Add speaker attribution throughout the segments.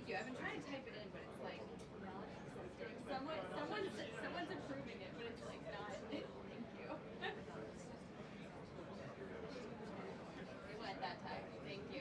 Speaker 1: Thank you. I've been trying to type it in, but it's like not accepting. Someone's approving it, but it's like not. Thank you. It went that time. Thank you.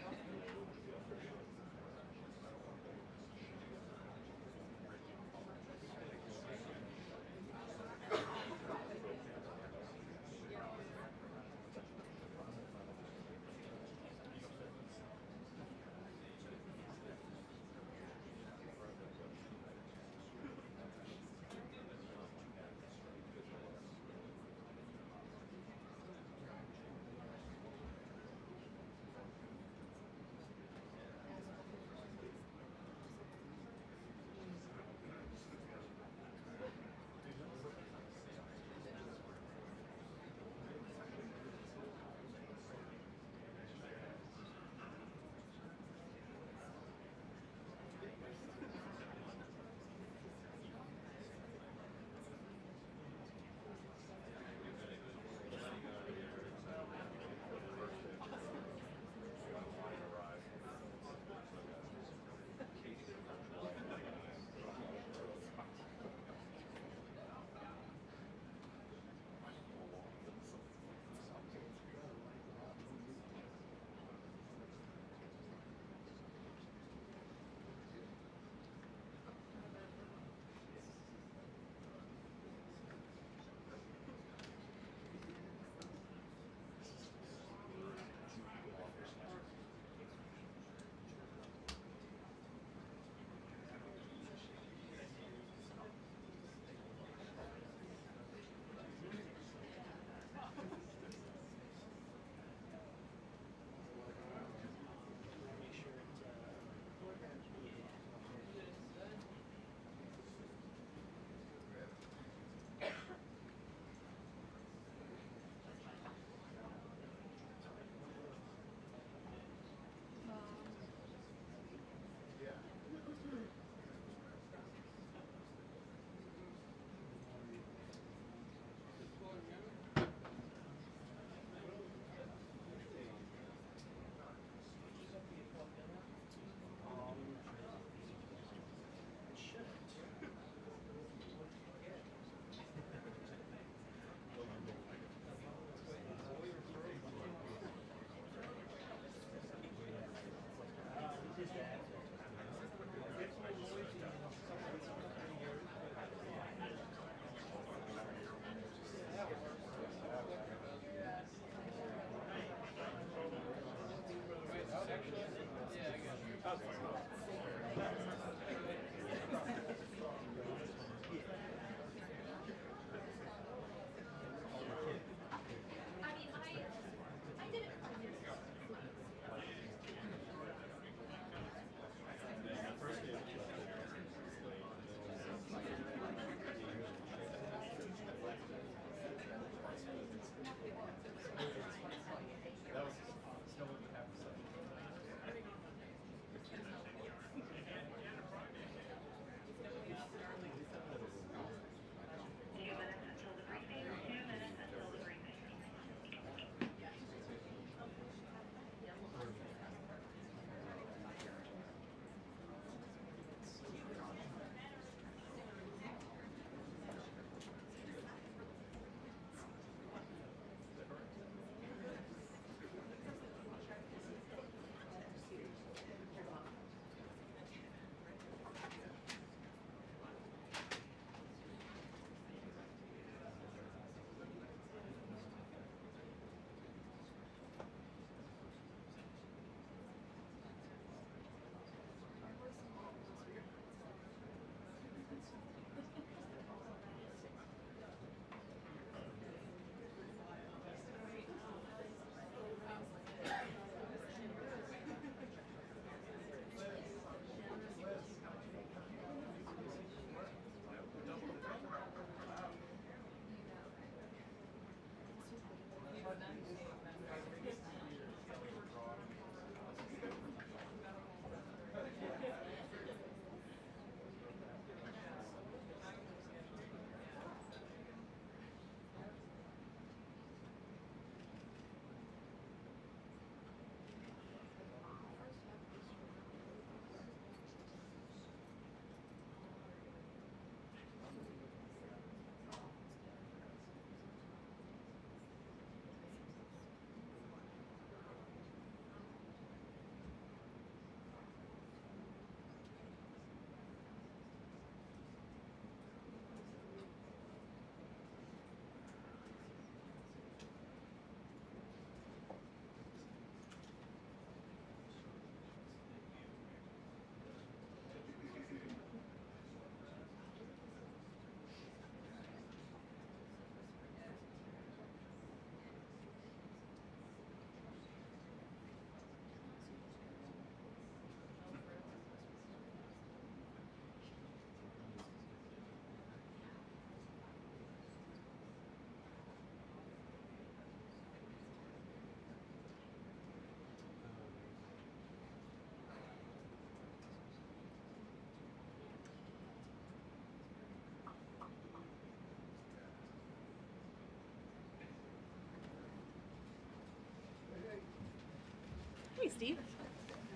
Speaker 2: Hey, Steve.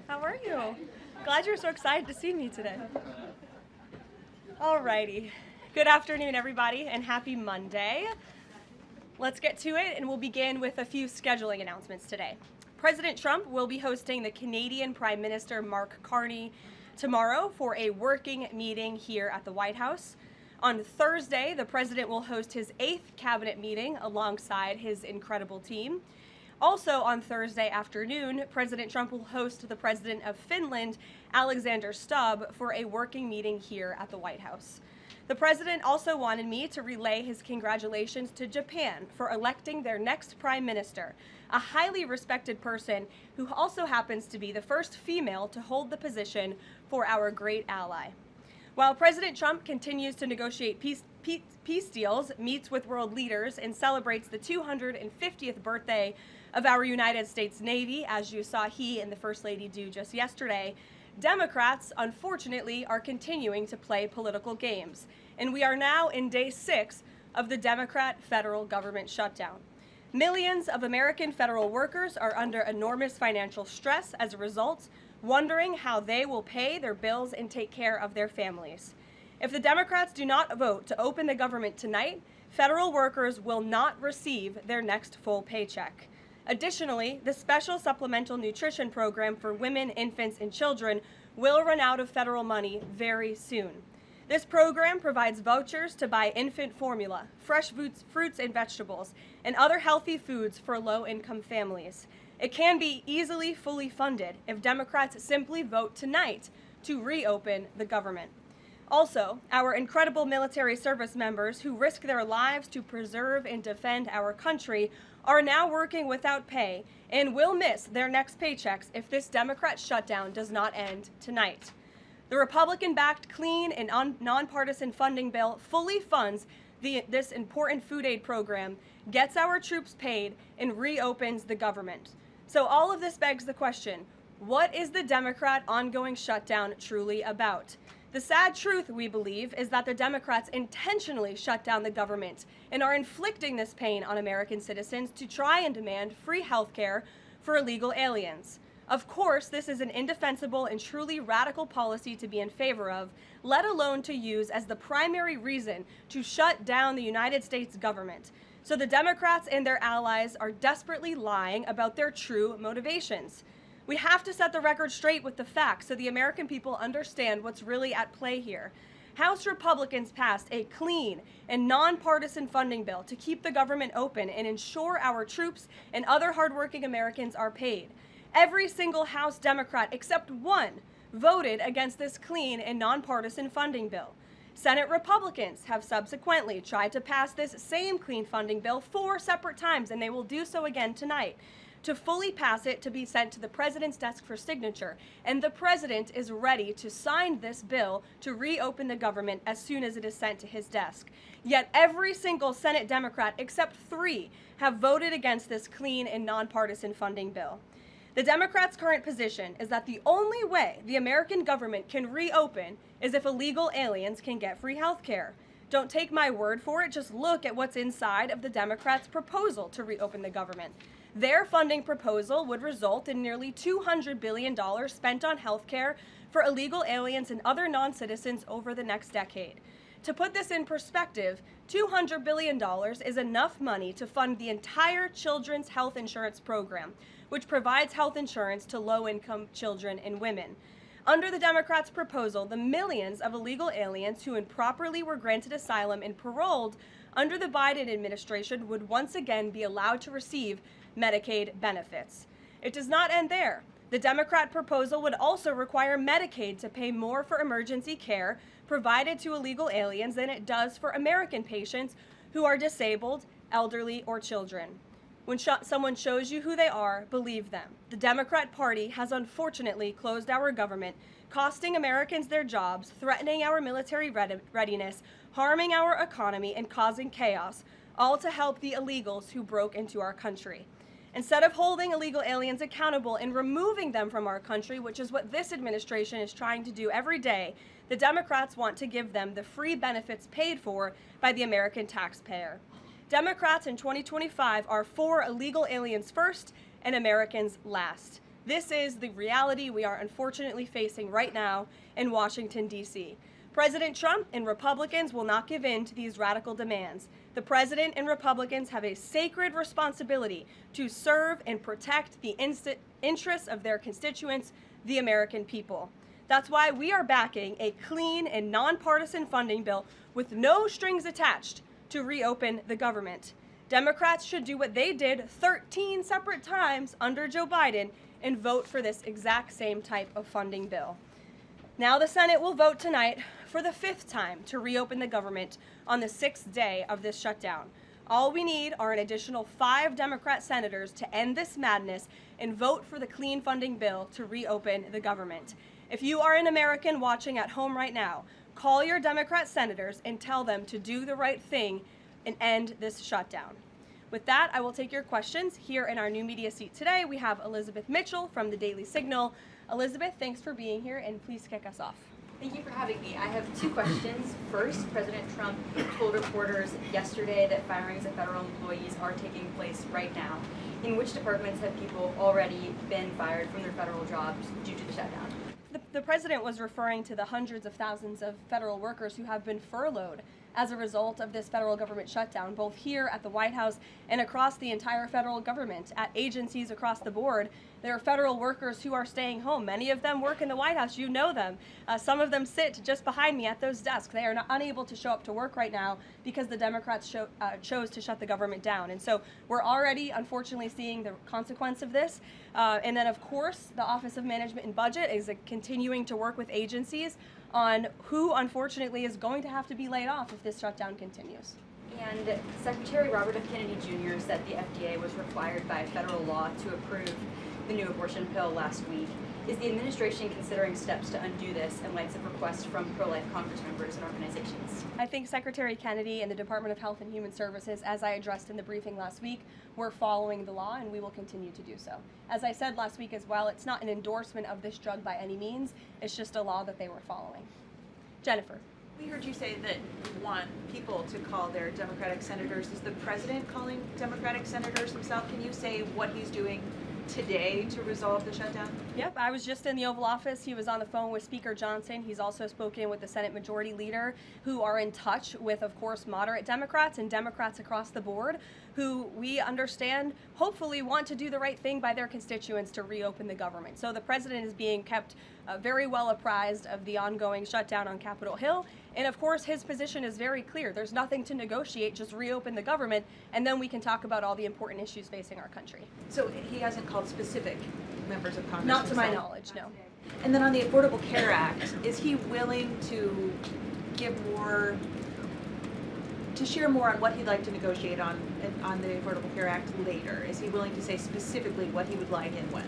Speaker 2: How are you? Glad you're so excited to see me today. Alrighty. Good afternoon, everybody, and happy Monday. Let's get to it, and we'll begin with a few scheduling announcements today. President Trump will be hosting the Canadian Prime Minister Mark Carney tomorrow for a working meeting here at the White House. On Thursday, the president will host his 8th cabinet meeting alongside his incredible team. Also on Thursday afternoon, President Trump will host the president of Finland, Alexander Stubb, for a working meeting here at the White House. The president also wanted me to relay his congratulations to Japan for electing their next prime minister, a highly respected person who also happens to be the first female to hold the position for our great ally. While President Trump continues to negotiate peace deals, meets with world leaders, and celebrates the 250th birthday of our United States Navy, as you saw he and the First Lady do just yesterday, Democrats, unfortunately, are continuing to play political games. And we are now in day 6 of the Democrat federal government shutdown. Millions of American federal workers are under enormous financial stress as a result, wondering how they will pay their bills and take care of their families. If the Democrats do not vote to open the government tonight, federal workers will not receive their next full paycheck. Additionally, the special supplemental nutrition program for women, infants, and children will run out of federal money very soon. This program provides vouchers to buy infant formula, fresh fruits and vegetables, and other healthy foods for low-income families. It can be easily fully funded if Democrats simply vote tonight to reopen the government. Also, our incredible military service members who risk their lives to preserve and defend our country are now working without pay and will miss their next paychecks if this Democrat shutdown does not end tonight. The Republican-backed clean and nonpartisan funding bill fully funds this important food aid program, gets our troops paid, and reopens the government. So all of this begs the question, what is the Democrat ongoing shutdown truly about? The sad truth, we believe, is that the Democrats intentionally shut down the government and are inflicting this pain on American citizens to try and demand free health care for illegal aliens. Of course, this is an indefensible and truly radical policy to be in favor of, let alone to use as the primary reason to shut down the United States government. So the Democrats and their allies are desperately lying about their true motivations. We have to set the record straight with the facts so the American people understand what's really at play here. House Republicans passed a clean and nonpartisan funding bill to keep the government open and ensure our troops and other hardworking Americans are paid. Every single House Democrat except one voted against this clean and nonpartisan funding bill. Senate Republicans have subsequently tried to pass this same clean funding bill 4 separate times, and they will do so again tonight, to fully pass it to be sent to the president's desk for signature. And the president is ready to sign this bill to reopen the government as soon as it is sent to his desk. Yet every single Senate Democrat except 3 have voted against this clean and nonpartisan funding bill. The Democrats' current position is that the only way the American government can reopen is if illegal aliens can get free health care. Don't take my word for it, just look at what's inside of the Democrats' proposal to reopen the government. Their funding proposal would result in nearly $200 billion spent on health care for illegal aliens and other non-citizens over the next decade. To put this in perspective, $200 billion is enough money to fund the entire children's health insurance program, which provides health insurance to low-income children and women. Under the Democrats' proposal, the millions of illegal aliens who improperly were granted asylum and paroled under the Biden administration would once again be allowed to receive Medicaid benefits. It does not end there. The Democrat proposal would also require Medicaid to pay more for emergency care provided to illegal aliens than it does for American patients who are disabled, elderly, or children. When someone shows you who they are, believe them. The Democrat Party has unfortunately closed our government, costing Americans their jobs, threatening our military readiness, harming our economy, and causing chaos, all to help the illegals who broke into our country. Instead of holding illegal aliens accountable and removing them from our country, which is what this administration is trying to do every day, the Democrats want to give them the free benefits paid for by the American taxpayer. Democrats in 2025 are for illegal aliens first and Americans last. This is the reality we are unfortunately facing right now in Washington, D.C. President Trump and Republicans will not give in to these radical demands. The president and Republicans have a sacred responsibility to serve and protect the interests of their constituents, the American people. That's why we are backing a clean and nonpartisan funding bill with no strings attached to reopen the government. Democrats should do what they did 13 separate times under Joe Biden and vote for this exact same type of funding bill. Now the Senate will vote tonight for the 5th time to reopen the government on the 6th day of this shutdown. All we need are an additional 5 Democrat senators to end this madness and vote for the clean funding bill to reopen the government. If you are an American watching at home right now, call your Democrat senators and tell them to do the right thing and end this shutdown. With that, I will take your questions. Here in our new media seat today, we have Elizabeth Mitchell from the Daily Signal. Elizabeth, thanks for being here, and please kick us off.
Speaker 3: Thank you for having me. I have 2 questions. First, President Trump told reporters yesterday that firings of federal employees are taking place right now. In which departments have people already been fired from their federal jobs due to the shutdown?
Speaker 2: The president was referring to the hundreds of thousands of federal workers who have been furloughed as a result of this federal government shutdown, both here at the White House and across the entire federal government. At agencies across the board, there are federal workers who are staying home. Many of them work in the White House. You know them. Some of them sit just behind me at those desks. They are unable to show up to work right now because the Democrats chose to shut the government down. And so we're already, unfortunately, seeing the consequence of this. And then, of course, the Office of Management and Budget is continuing to work with agencies on who, unfortunately, is going to have to be laid off if this shutdown continues.
Speaker 3: And Secretary Robert F. Kennedy Jr. said the FDA was required by federal law to approve the new abortion pill last week. Is the administration considering steps to undo this in light of requests from pro-life Congress members and organizations?
Speaker 2: I think Secretary Kennedy and the Department of Health and Human Services, as I addressed in the briefing last week, were following the law, and we will continue to do so. As I said last week as well, it's not an endorsement of this drug by any means. It's just a law that they were following. Jennifer.
Speaker 4: We heard you say that you want people to call their Democratic senators. Is the president calling Democratic senators himself? Can you say what he's doing today to resolve the shutdown?
Speaker 2: Yep, I was just in the Oval Office. He was on the phone with Speaker Johnson. He's also spoken with the Senate Majority Leader, who are in touch with, of course, moderate Democrats and Democrats across the board, who we understand hopefully want to do the right thing by their constituents to reopen the government. So the president is being kept very well apprised of the ongoing shutdown on Capitol Hill. And of course, his position is very clear. There's nothing to negotiate, just reopen the government, and then we can talk about all the important issues facing our country.
Speaker 4: So he hasn't called specific members of Congress?
Speaker 2: Not to my knowledge, no.
Speaker 4: And then on the Affordable Care Act, is he willing to give more, to share more on what he'd like to negotiate on the Affordable Care Act later? Is he willing to say specifically what he would like and when?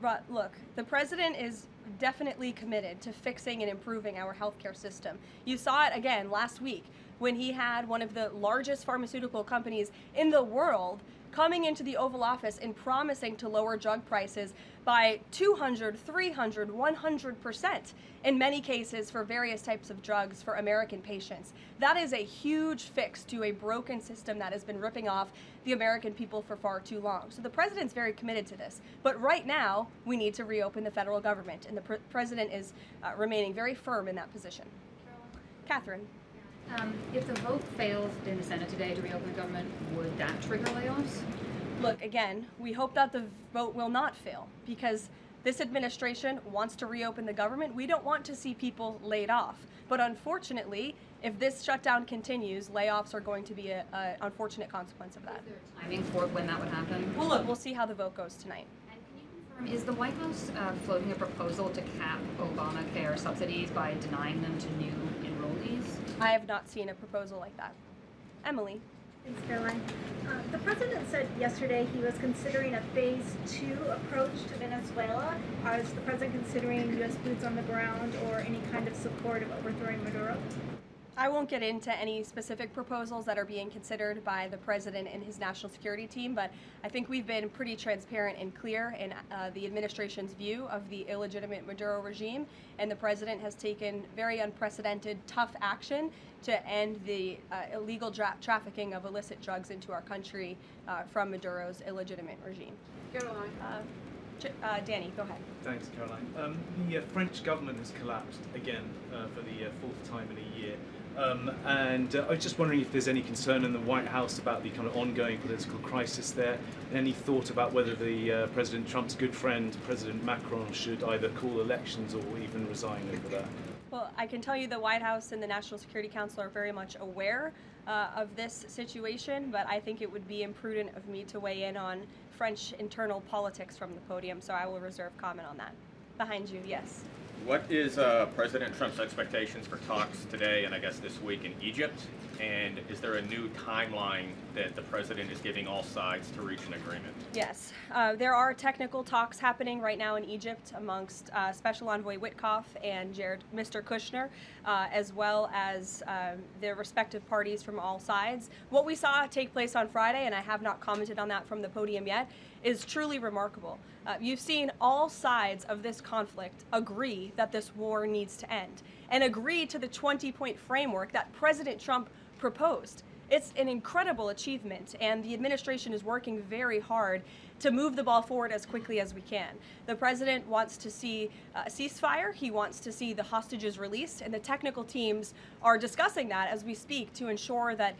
Speaker 2: But look, the president is definitely committed to fixing and improving our healthcare system. You saw it again last week when he had one of the largest pharmaceutical companies in the world coming into the Oval Office and promising to lower drug prices by 200, 300, 100% in many cases for various types of drugs for American patients. That is a huge fix to a broken system that has been ripping off the American people for far too long. So the president's very committed to this. But right now, we need to reopen the federal government, and the president is remaining very firm in that position. Catherine.
Speaker 5: If the vote fails in the Senate today to reopen the government, would that trigger layoffs?
Speaker 2: Look, again, we hope that the vote will not fail because this administration wants to reopen the government. We don't want to see people laid off. But unfortunately, if this shutdown continues, layoffs are going to be an unfortunate consequence of that.
Speaker 5: Is there timing for when that would happen?
Speaker 2: Well, look, we'll see how the vote goes tonight.
Speaker 5: And can you confirm, is the White House floating a proposal to cap Obamacare subsidies by denying them to new enrollees?
Speaker 2: I have not seen a proposal like that. Emily.
Speaker 6: Thanks, Caroline. The president said yesterday he was considering a phase 2 approach to Venezuela. Is the president considering U.S. boots on the ground or any kind of support of overthrowing Maduro?
Speaker 2: I won't get into any specific proposals that are being considered by the president and his national security team, but I think we've been pretty transparent and clear in the administration's view of the illegitimate Maduro regime, and the president has taken very unprecedented, tough action to end the illegal trafficking of illicit drugs into our country from Maduro's illegitimate regime. Danny, go ahead.
Speaker 7: Thanks, Caroline. The French government has collapsed again for the fourth time in a year. And I was just wondering if there's any concern in the White House about the kind of ongoing political crisis there. Any thought about whether the President Trump's good friend, President Macron, should either call elections or even resign over that?
Speaker 2: Well, I can tell you the White House and the National Security Council are very much aware of this situation, but I think it would be imprudent of me to weigh in on French internal politics from the podium, so I will reserve comment on that. Behind you, yes.
Speaker 8: What is President Trump's expectations for talks today and I guess this week in Egypt? And is there a new timeline that the president is giving all sides to reach an agreement?
Speaker 2: Yes, there are technical talks happening right now in Egypt amongst Special Envoy Witkoff and Mr. Kushner, as well as their respective parties from all sides. What we saw take place on Friday, and I have not commented on that from the podium yet, is truly remarkable. You've seen all sides of this conflict agree that this war needs to end and agree to the 20-point framework that President Trump proposed. It's an incredible achievement, and the administration is working very hard to move the ball forward as quickly as we can. The president wants to see a ceasefire. He wants to see the hostages released, and the technical teams are discussing that as we speak to ensure that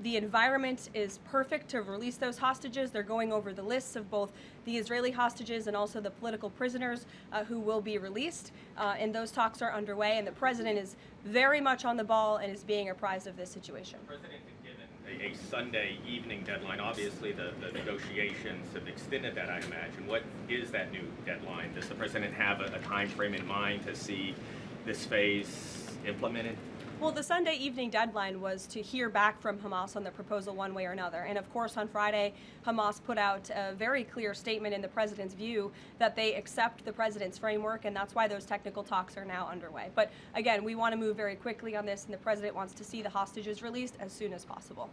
Speaker 2: the environment is perfect to release those hostages. They're going over the lists of both the Israeli hostages and also the political prisoners who will be released, and those talks are underway, and the president is very much on the ball and is being apprised of this situation.
Speaker 8: The president had given a Sunday evening deadline. Obviously, the negotiations have extended that, I imagine. What is that new deadline? Does the president have a time frame in mind to see this phase implemented?
Speaker 2: Well, the Sunday evening deadline was to hear back from Hamas on the proposal one way or another. And of course, on Friday, Hamas put out a very clear statement in the president's view that they accept the president's framework, and that's why those technical talks are now underway. But again, we want to move very quickly on this, and the president wants to see the hostages released as soon as possible.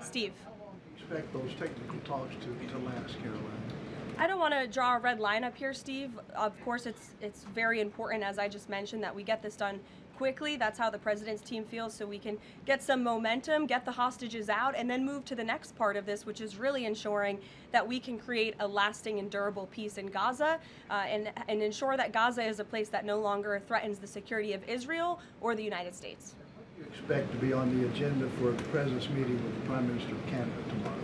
Speaker 2: Steve.
Speaker 9: How long do you expect those technical talks to last, Caroline?
Speaker 2: I don't want to draw a red line up here, Steve. Of course, it's very important, as I just mentioned, that we get this done quickly. That's how the president's team feels, so we can get some momentum, get the hostages out, and then move to the next part of this, which is really ensuring that we can create a lasting and durable peace in Gaza and ensure that Gaza is a place that no longer threatens the security of Israel or the United States.
Speaker 9: What do you expect to be on the agenda for the president's meeting with the Prime Minister of Canada tomorrow?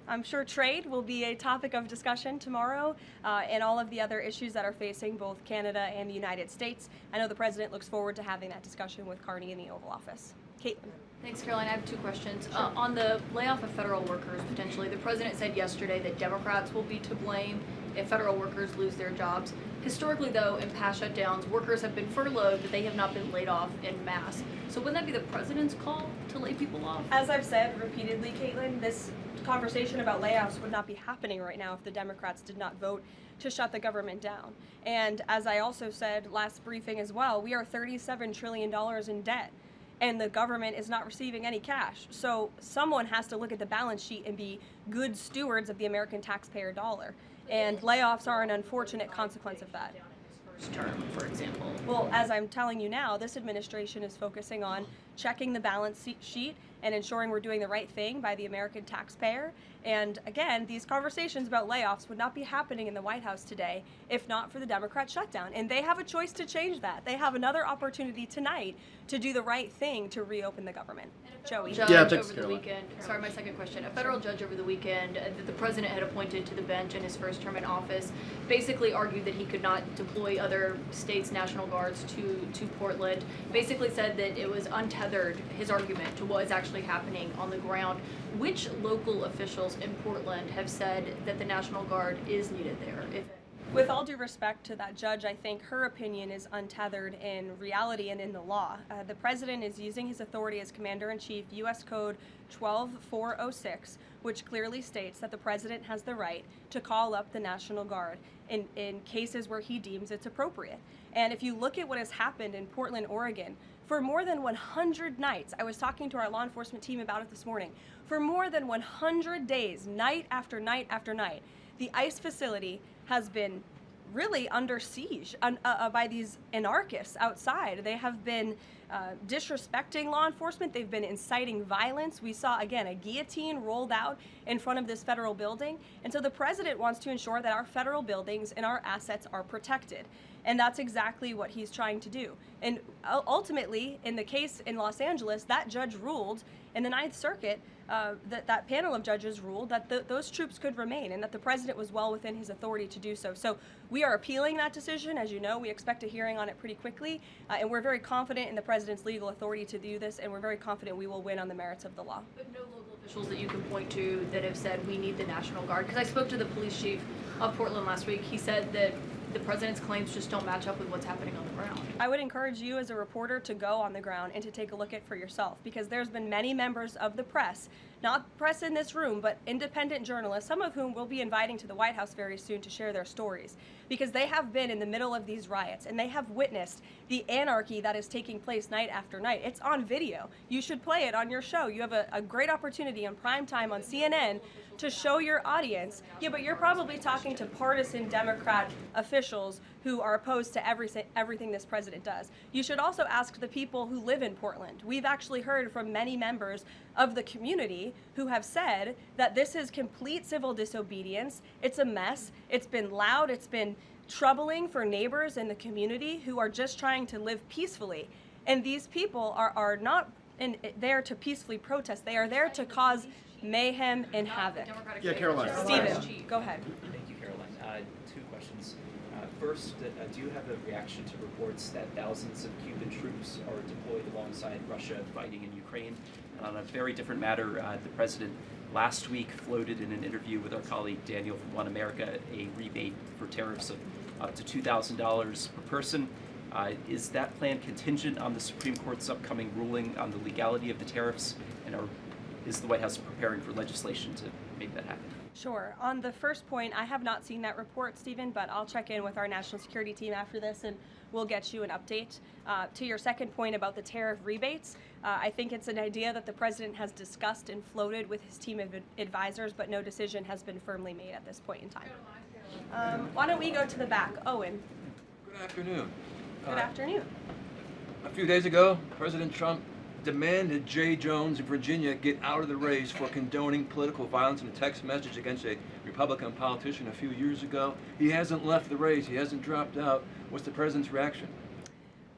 Speaker 2: I'm sure trade will be a topic of discussion tomorrow and all of the other issues that are facing both Canada and the United States. I know the president looks forward to having that discussion with Carney in the Oval Office. Caitlin.
Speaker 10: Thanks, Caroline. I have two questions. On the layoff of federal workers, potentially, the president said yesterday that Democrats will be to blame if federal workers lose their jobs. Historically, though, in past shutdowns, workers have been furloughed, but they have not been laid off en masse. So wouldn't that be the president's call to lay people off?
Speaker 2: As I've said repeatedly, Caitlin, this conversation about layoffs would not be happening right now if the Democrats did not vote to shut the government down. And as I also said last briefing as well, we are $37 trillion in debt, and the government is not receiving any cash. So someone has to look at the balance sheet and be good stewards of the American taxpayer dollar. And layoffs are an unfortunate consequence of that.
Speaker 10: First term, for example.
Speaker 2: Well, as I'm telling you now, this administration is focusing on checking the balance sheet and ensuring we're doing the right thing by the American taxpayer. And again, these conversations about layoffs would not be happening in the White House today if not for the Democrat shutdown. And they have a choice to change that. They have another opportunity tonight to do the right thing to reopen the government. Joey.
Speaker 10: Judge over the weekend. Sorry, my second question. A federal judge over the weekend that the president had appointed to the bench in his first term in office basically argued that he could not deploy other states' National Guards to Portland. Basically said that it was untethered, his argument, to what is actually happening on the ground. Which local officials in Portland have said that the National Guard is needed there?
Speaker 2: With all due respect to that judge, I think her opinion is untethered in reality and in the law. The president is using his authority as Commander-in-Chief, U.S. Code 12406, which clearly states that the president has the right to call up the National Guard in cases where he deems it's appropriate. And if you look at what has happened in Portland, Oregon, for more than 100 nights, I was talking to our law enforcement team about it this morning, for more than 100 days, night after night after night, the ICE facility has been really under siege by these anarchists outside. They have been disrespecting law enforcement. They've been inciting violence. We saw, again, a guillotine rolled out in front of this federal building. And so the president wants to ensure that our federal buildings and our assets are protected. And that's exactly what he's trying to do. And ultimately, in the case in Los Angeles, that judge ruled in the Ninth Circuit, that panel of judges ruled that those troops could remain and that the president was well within his authority to do so. So we are appealing that decision. As you know, we expect a hearing on it pretty quickly, and we're very confident in the president's legal authority to do this, and we're very confident we will win on the merits of the law.
Speaker 10: But no local officials that you can point to that have said we need the National Guard? Because I spoke to the police chief of Portland last week. He said that the president's claims just don't match up with what's happening on the ground.
Speaker 2: I would encourage you as a reporter to go on the ground and to take a look at it for yourself, because there's been many members of the press, not press in this room, but independent journalists, some of whom we'll be inviting to the White House very soon to share their stories, because they have been in the middle of these riots and they have witnessed the anarchy that is taking place night after night. It's on video. You should play it on your show. You have a great opportunity on prime time on CNN to show your audience. Yeah, but you're probably talking to partisan Democrat officials who are opposed to everything this president does. You should also ask the people who live in Portland. We've actually heard from many members of the community who have said that this is complete civil disobedience. It's a mess. It's been loud. It's been troubling for neighbors in the community who are just trying to live peacefully. And these people are not there to peacefully protest. They are there to cause mayhem and havoc.
Speaker 11: Yeah, Caroline.
Speaker 2: Stephen, go ahead.
Speaker 12: Thank you, Caroline. Two questions. First, do you have a reaction to reports that thousands of Cuban troops are deployed alongside Russia fighting in Ukraine? And on a very different matter, the president last week floated in an interview with our colleague Daniel from One America a rebate for tariffs of up to $2,000 per person. Is that plan contingent on the Supreme Court's upcoming ruling on the legality of the tariffs? And is the White House preparing for legislation to make that happen?
Speaker 2: Sure. On the first point, I have not seen that report, Stephen, but I'll check in with our national security team after this and we'll get you an update. To your second point about the tariff rebates, I think it's an idea that the president has discussed and floated with his team of advisors, but no decision has been firmly made at this point in time. Why don't we go to the back? Owen.
Speaker 13: Good afternoon.
Speaker 2: Good afternoon.
Speaker 13: A few days ago, President Trump demanded Jay Jones in Virginia get out of the race for condoning political violence in a text message against a Republican politician a few years ago. He hasn't left the race. He hasn't dropped out. What's the president's reaction?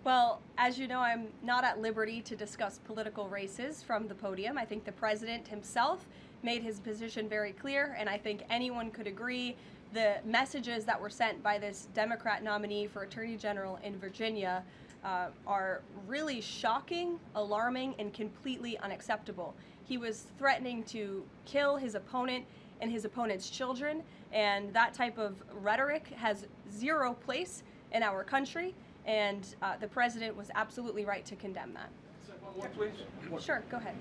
Speaker 2: Well, as you know, I'm not at liberty to discuss political races from the podium. I think the president himself made his position very clear, and I think anyone could agree the messages that were sent by this Democrat nominee for Attorney General in Virginia are really shocking, alarming, and completely unacceptable. He was threatening to kill his opponent and his opponent's children, and that type of rhetoric has zero place in our country, and the president was absolutely right to condemn that.
Speaker 13: One more, please.
Speaker 2: Sure, go ahead.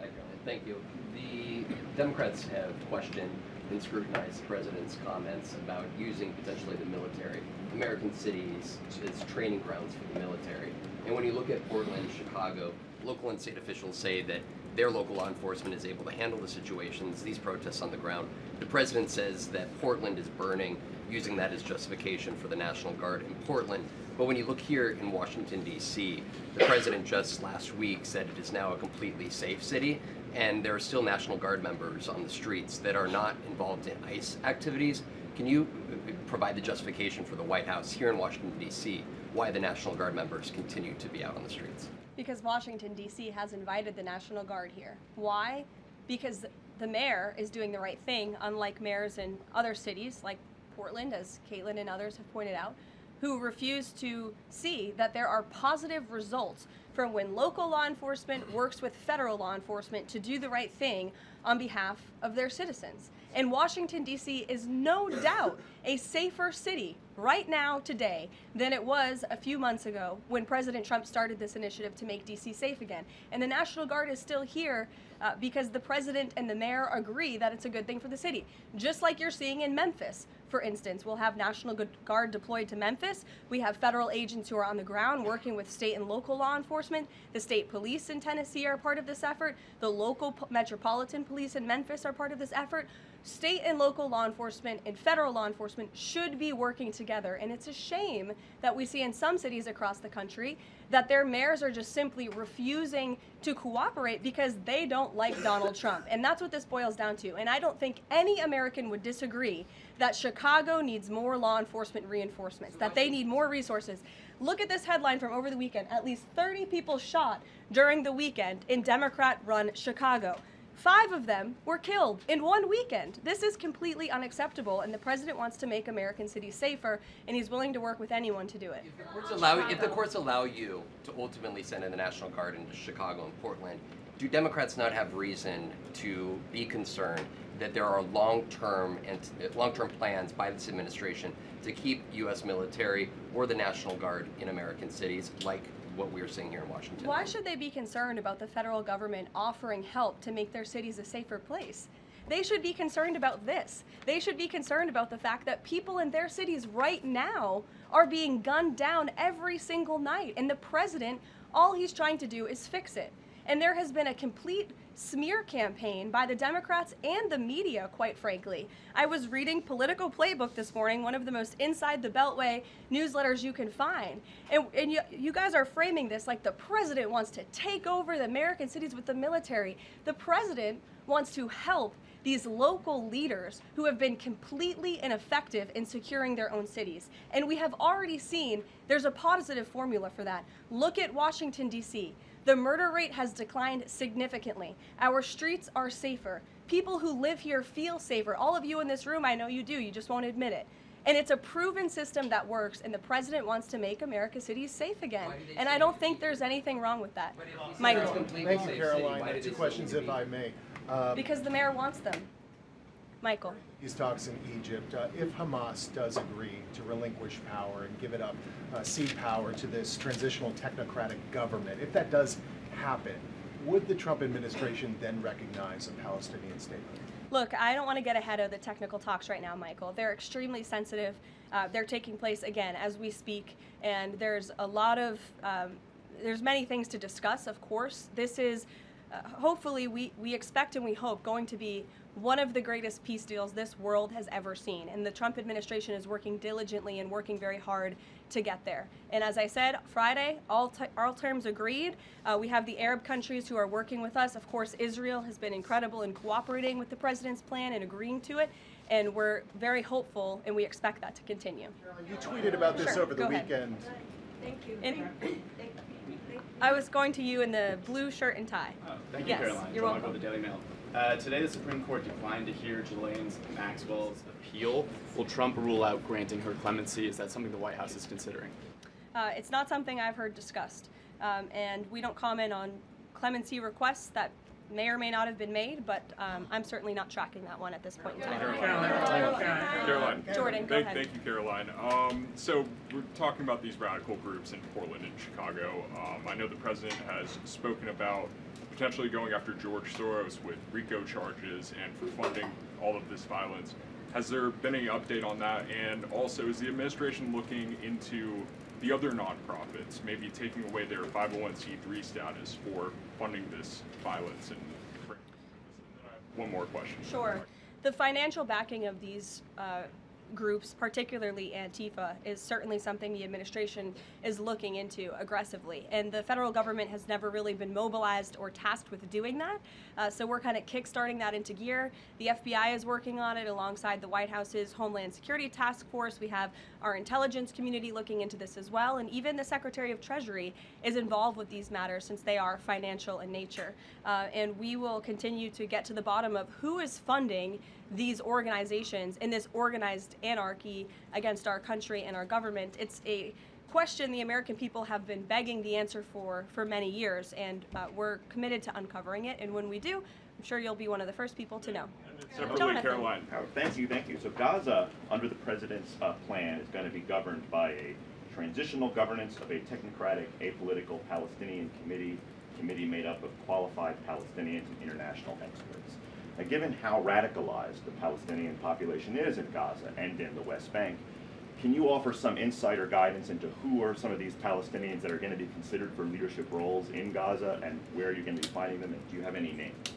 Speaker 14: Thank you. The Democrats have questioned and scrutinized the president's comments about using potentially the military, American cities, as training grounds for the military. And when you look at Portland, Chicago, local and state officials say that their local law enforcement is able to handle the situations, these protests on the ground. The president says that Portland is burning, using that as justification for the National Guard in Portland. But when you look here in Washington, D.C., the president just last week said it is now a completely safe city, and there are still National Guard members on the streets that are not involved in ICE activities. Can you provide the justification for the White House here in Washington, D.C., why the National Guard members continue to be out on the streets?
Speaker 2: Because Washington, D.C. has invited the National Guard here. Why? Because the mayor is doing the right thing, unlike mayors in other cities like Portland, as Caitlin and others have pointed out, who refuse to see that there are positive results from when local law enforcement works with federal law enforcement to do the right thing on behalf of their citizens. And Washington, D.C. is no doubt a safer city right now, today, than it was a few months ago when President Trump started this initiative to make D.C. safe again. And the National Guard is still here because the president and the mayor agree that it's a good thing for the city. Just like you're seeing in Memphis, For instance, we'll have National Guard deployed to Memphis. We have federal agents who are on the ground working with state and local law enforcement. The state police in Tennessee are part of this effort. The local metropolitan police in Memphis are part of this effort. State and local law enforcement and federal law enforcement should be working together. And it's a shame that we see in some cities across the country that their mayors are just simply refusing to cooperate because they don't like Donald Trump. And that's what this boils down to. And I don't think any American would disagree that Chicago needs more law enforcement reinforcements, that they need more resources. Look at this headline from over the weekend. At least 30 people shot during the weekend in Democrat-run Chicago. 5 of them were killed in one weekend. This is completely unacceptable, and the president wants to make American cities safer, and he's willing to work with anyone to do it.
Speaker 14: If the courts allow you to ultimately send in the National Guard into Chicago and Portland, do Democrats not have reason to be concerned that there are long-term plans by this administration to keep U.S. military or the National Guard in American cities, like what we're seeing here in Washington?
Speaker 2: Why should they be concerned about the federal government offering help to make their cities a safer place? They should be concerned about this. They should be concerned about the fact that people in their cities right now are being gunned down every single night. And the president, all he's trying to do is fix it. And there has been a complete smear campaign by the Democrats and the media, quite frankly. I was reading Political Playbook this morning, one of the most inside the Beltway newsletters you can find. And you guys are framing this like the president wants to take over the American cities with the military. The president wants to help these local leaders who have been completely ineffective in securing their own cities. And we have already seen there's a positive formula for that. Look at Washington, D.C. The murder rate has declined significantly. Our streets are safer. People who live here feel safer. All of you in this room, I know you do, you just won't admit it. And it's a proven system that works, and the president wants to make America's cities safe again. And I don't think there's anything wrong with that. Michael.
Speaker 11: Thank you, Caroline. 2 questions, if I may.
Speaker 2: Because the mayor wants them. Michael.
Speaker 11: These talks in Egypt, if Hamas does agree to relinquish power and give it up, cede power to this transitional technocratic government, if that does happen, would the Trump administration then recognize a Palestinian state?
Speaker 2: Look, I don't want to get ahead of the technical talks right now, Michael. They're extremely sensitive. They're taking place, again, as we speak, and there's a lot of, there's many things to discuss, of course. This is, hopefully, we expect and we hope going to be one of the greatest peace deals this world has ever seen. And the Trump administration is working diligently and working very hard to get there. And as I said, Friday, all terms agreed. We have the Arab countries who are working with us. Of course, Israel has been incredible in cooperating with the president's plan and agreeing to it. And we're very hopeful, and we expect that to continue.
Speaker 11: Caroline, you tweeted about this over the weekend.
Speaker 2: Thank you. I was going to you in the blue shirt and tie.
Speaker 15: Thank you, Caroline.
Speaker 2: You're welcome.
Speaker 15: The Daily Mail. Today, the Supreme Court declined to hear Ghislaine Maxwell's appeal. Will Trump rule out granting her clemency? Is that something the White House is considering?
Speaker 2: It's not something I've heard discussed, and we don't comment on clemency requests that may or may not have been made, but I'm certainly not tracking that one at this point in time.
Speaker 16: Caroline.
Speaker 2: Jordan, go ahead.
Speaker 16: Thank you, Caroline. So we're talking about these radical groups in Portland and Chicago. I know the president has spoken about potentially going after George Soros with RICO charges and for funding all of this violence. Has there been any update on that? And also, is the administration looking into the other nonprofits, maybe taking away their 501c3 status for funding this violence? And one more question.
Speaker 2: Sure. The financial backing of these groups, particularly Antifa, is certainly something the administration is looking into aggressively. And the federal government has never really been mobilized or tasked with doing that. So we're kind of kickstarting that into gear. The FBI is working on it alongside the White House's Homeland Security Task Force. We have our intelligence community looking into this as well. And even the Secretary of Treasury is involved with these matters since they are financial in nature. And we will continue to get to the bottom of who is funding these organizations in this organized anarchy against our country and our government. It's a question the American people have been begging the answer for many years, and we're committed to uncovering it. And when we do, I'm sure you'll be one of the first people to know.
Speaker 16: Separately, Caroline.
Speaker 17: Thank you. So Gaza, under the president's plan, is going to be governed by a transitional governance of a technocratic, apolitical Palestinian committee made up of qualified Palestinians and international experts. Now, given how radicalized the Palestinian population is in Gaza and in the West Bank, can you offer some insight or guidance into who are some of these Palestinians that are going to be considered for leadership roles in Gaza, and where you're going to be finding them, and do you have any names?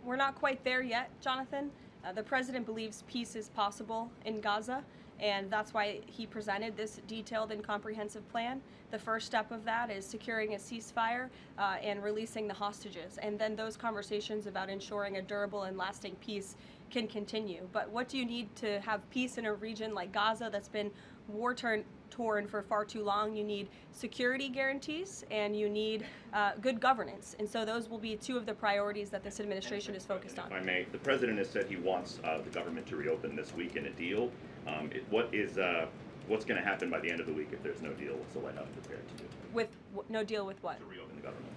Speaker 2: We're not quite there yet, Jonathan. The president believes peace is possible in Gaza, and that's why he presented this detailed and comprehensive plan. The first step of that is securing a ceasefire and releasing the hostages, and then those conversations about ensuring a durable and lasting peace can continue. But what do you need to have peace in a region like Gaza that's been war-torn for far too long? You need security guarantees, and you need good governance. And so those will be two of the priorities that this administration is focused on.
Speaker 17: If I may, the president has said he wants the government to reopen this week in a deal. What's going to happen by the end of the week if there's no deal? What's the White House prepared to do?
Speaker 2: With no deal with what?
Speaker 17: To reopen the government.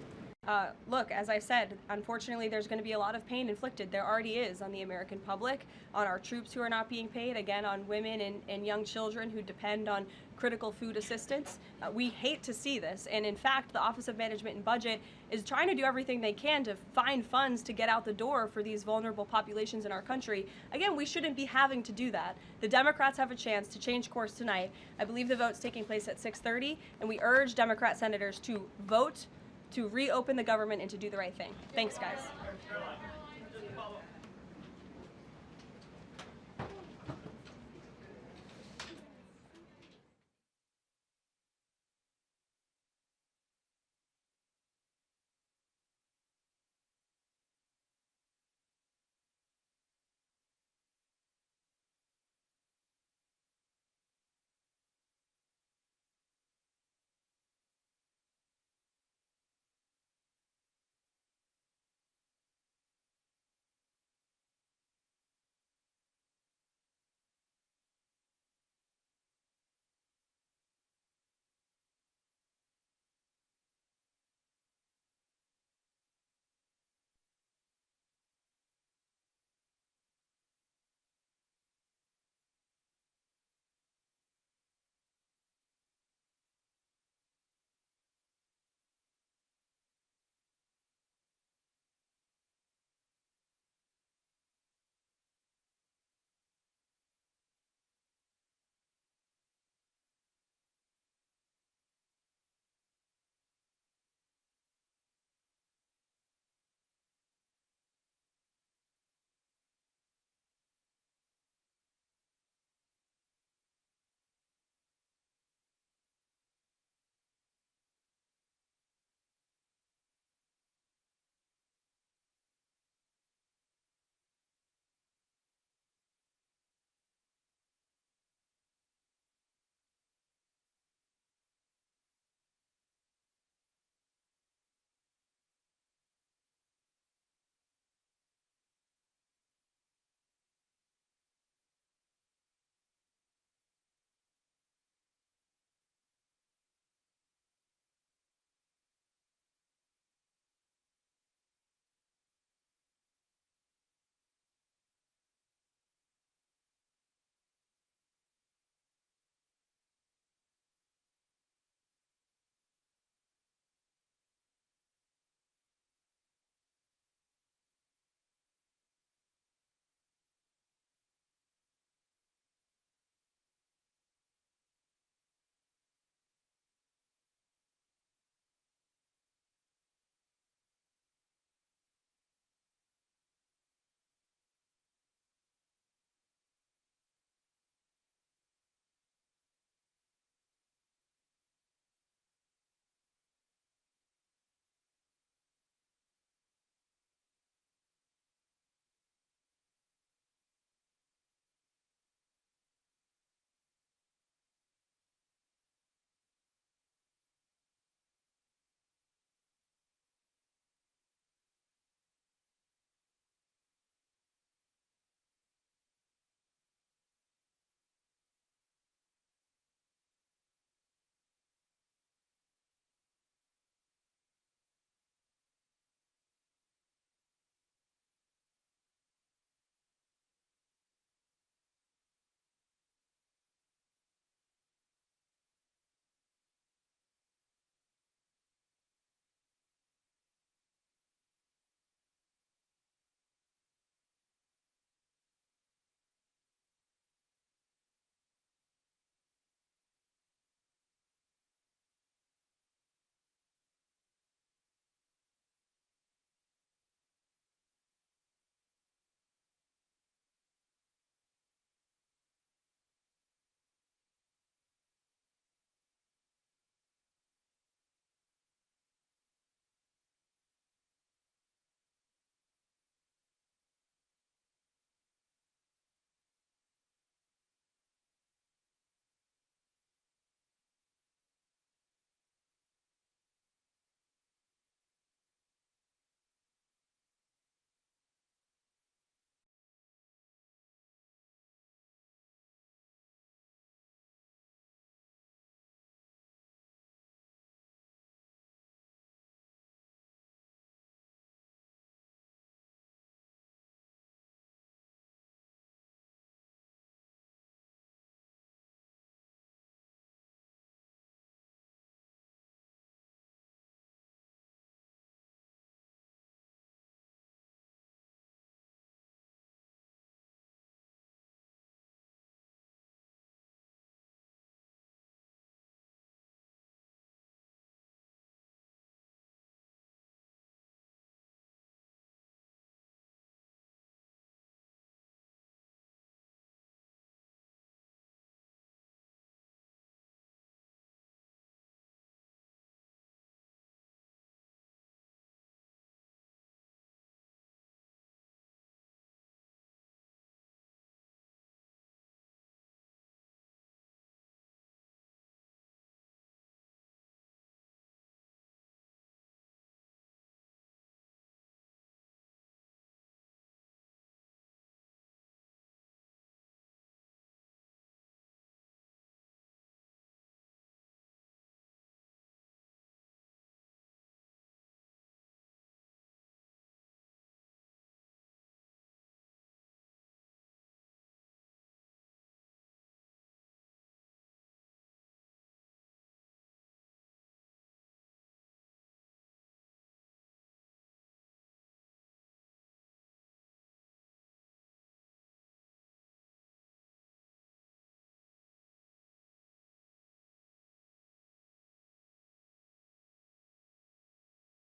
Speaker 2: Look, as I said, unfortunately, there's going to be a lot of pain inflicted. There already is on the American public, on our troops who are not being paid, again, on women and young children who depend on critical food assistance. We hate to see this. And in fact, the Office of Management and Budget is trying to do everything they can to find funds to get out the door for these vulnerable populations in our country. Again, we shouldn't be having to do that. The Democrats have a chance to change course tonight. I believe the vote's taking place at 6:30, and we urge Democrat senators to vote to reopen the government and to do the right thing. Thanks, guys.